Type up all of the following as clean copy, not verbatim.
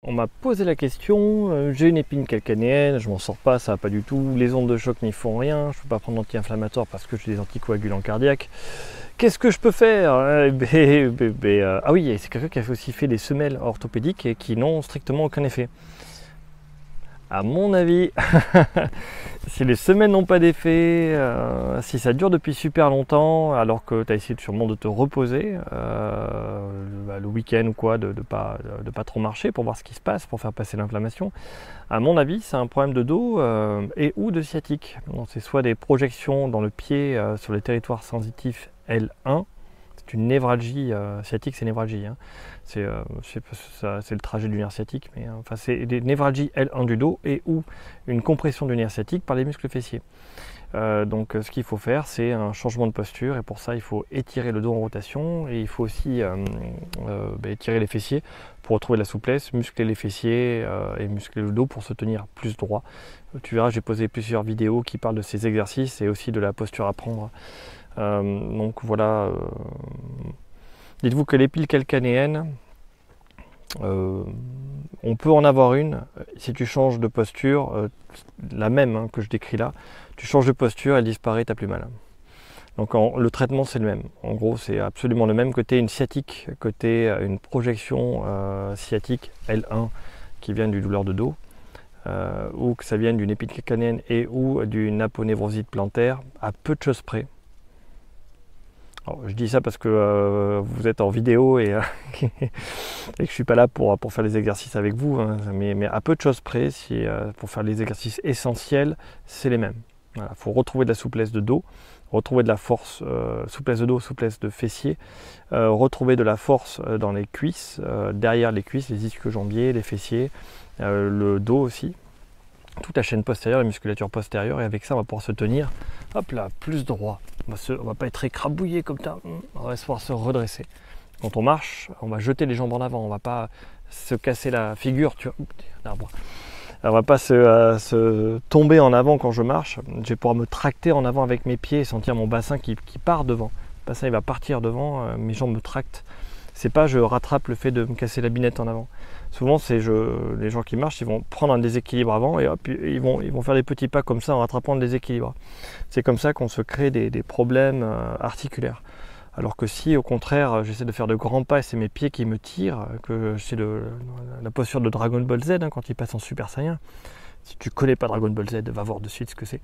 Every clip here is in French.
On m'a posé la question, j'ai une épine calcanéenne, je m'en sors pas, ça va pas du tout, les ondes de choc n'y font rien, je peux pas prendre d'anti-inflammatoire parce que j'ai des anticoagulants cardiaques. Qu'est-ce que je peux faire? Ah oui, c'est quelqu'un qui a aussi fait des semelles orthopédiques et qui n'ont strictement aucun effet. À mon avis, si les semelles n'ont pas d'effet, si ça dure depuis super longtemps, alors que tu as essayé sûrement de te reposer le week-end ou quoi, de pas trop marcher pour voir ce qui se passe, pour faire passer l'inflammation, à mon avis, c'est un problème de dos et ou de sciatique. C'est soit des projections dans le pied sur les territoires sensitifs L1, c'est une névralgie sciatique, c'est névralgie. Hein. C'est le trajet du nerf sciatique, mais enfin, c'est des névralgies L1 du dos et ou une compression du nerf sciatique par les muscles fessiers. Donc ce qu'il faut faire, c'est un changement de posture, et pour ça il faut étirer le dos en rotation, et il faut aussi étirer les fessiers pour retrouver de la souplesse, muscler les fessiers et muscler le dos pour se tenir plus droit. Tu verras, j'ai posé plusieurs vidéos qui parlent de ces exercices et aussi de la posture à prendre. Donc voilà, dites-vous que l'épile calcanéenne, on peut en avoir une si tu changes de posture, la même que je décris là, tu changes de posture, elle disparaît, t'as plus mal. Donc le traitement c'est le même, en gros c'est absolument le même, que tu aies une sciatique, que tu aies une projection sciatique L1 qui vient du douleur de dos, ou que ça vienne d'une épile calcanéenne et ou d'une aponevrosite plantaire, à peu de choses près. Alors, je dis ça parce que vous êtes en vidéo et que je ne suis pas là pour faire les exercices avec vous, hein, mais à peu de choses près, pour faire les exercices essentiels, c'est les mêmes. Il faut retrouver de la souplesse de dos, retrouver de la force, souplesse de dos, souplesse de fessier, retrouver de la force dans les cuisses, derrière les cuisses, les ischio-jambiers, les fessiers, le dos aussi, toute la chaîne postérieure, la musculature postérieure, et avec ça on va pouvoir se tenir, hop là, plus droit. On va pas être écrabouillé comme ça, on va pouvoir se redresser. Quand on marche, on va jeter les jambes en avant, on va pas se casser la figure, tu vois. On va pas se tomber en avant quand je marche. Je vais pouvoir me tracter en avant avec mes pieds et sentir mon bassin qui part devant. Le bassin il va partir devant, mes jambes me tractent. C'est pas je rattrape le fait de me casser la binette en avant. Souvent les gens qui marchent, ils vont prendre un déséquilibre avant et hop, ils vont faire des petits pas comme ça en rattrapant le déséquilibre. C'est comme ça qu'on se crée des problèmes articulaires. Alors que si au contraire j'essaie de faire de grands pas et c'est mes pieds qui me tirent, que c'est la posture de Dragon Ball Z quand il passe en Super Saiyan. Si tu connais pas Dragon Ball Z, va voir de suite ce que c'est.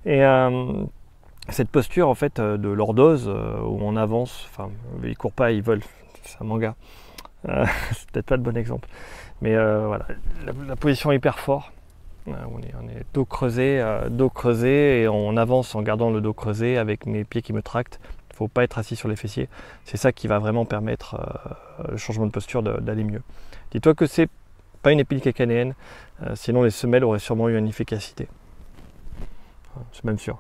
Et cette posture en fait de lordose où on avance, enfin ils courent pas, ils volent, c'est un manga. C'est peut-être pas le bon exemple. Mais voilà, la position est hyper fort. On est dos creusé et on avance en gardant le dos creusé avec mes pieds qui me tractent. Il ne faut pas être assis sur les fessiers. C'est ça qui va vraiment permettre le changement de posture d'aller mieux. Dis-toi que c'est pas une épile calcanéenne, sinon les semelles auraient sûrement eu une efficacité. C'est même sûr.